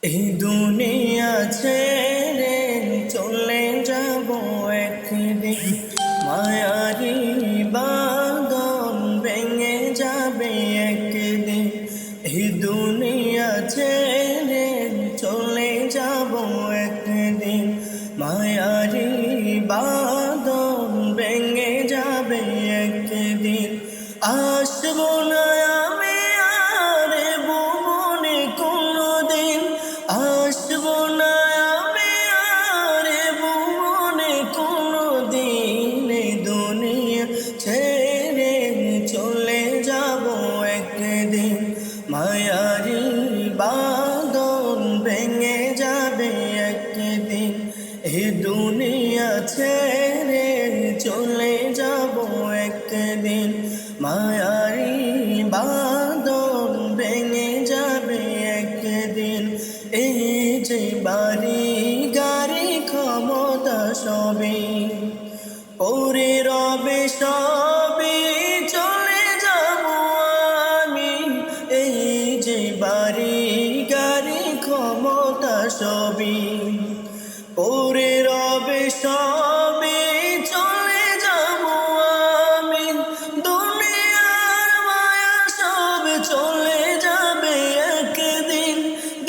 এই দুনিয়া ছেড়ে চলে যাব একদিন, মায়ারি বাঁধন ভেঙে যাবে একদিন। এই দুনিয়া ছেড়ে চলে যাব একদিন, মায়ারি বাঁধন ভেঙে যাবে একদিন। আসবো না আমি আর ভুবনে কোনদিন, আসবো না আমি আর ভুবনে কোনদিন। দুনিয়া ছেড়ে চলে যাব একদিন, মায়ারি বাঁধন ভেঙে যাবে একদিন। এই দুনিয়া ছেড়ে চলে যাব একদিন, মায়ারি বাঁধন ভেঙে যাবে একদিন। এই যে বাড়ি গাড়ি ক্ষমতা সবই পরে রবে সবই চলে যাব আমি। এই যে বাড়ি গাড়ি ক্ষমতা সবই পরে রবে সবই চলে যাব আমি। দুনিয়ার মায়া সব চলে যাবে একদিন,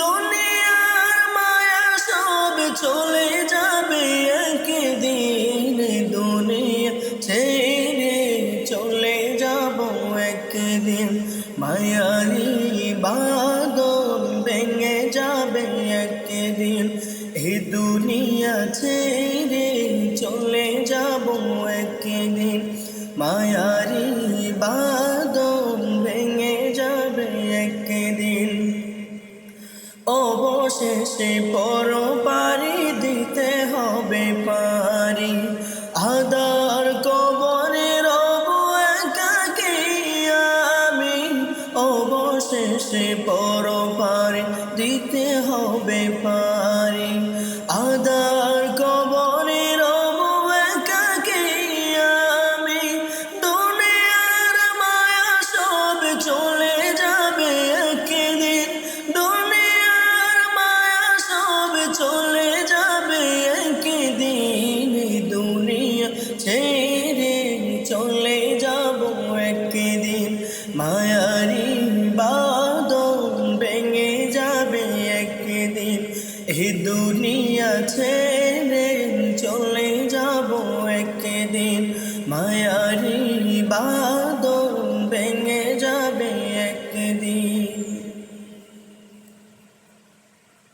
দুনিয়ার মায়া সব চলে যাবে একদিন। দুনিয়া ছেড়ে চলে যাব একদিন, মায়ারি বাঁধন ভেঙে যাবে একদিন। এই দুনিয়া ছেড়ে চলে যাব একদিন, মায়ারি বাঁধন ভেঙে যাবে একদিন। অবশেষে পরপারি দিতে হবে পারি, আদার কবরে রব একাকী আমি। অবশেষে পরপারি দিতে হবে পারি, আদার কবরে রব একাকী আমি। দুনিয়ার মায়া সব চলে যাবে একদিন, দুনিয়ার মায়া সব চলে যাবে একদিন। দুনিয়া ছেড়ে চলে যাব একদিন, মায়ারি বাঁধন ভেঙে যাবে একদিন। এই দুনিয়া ছেড়ে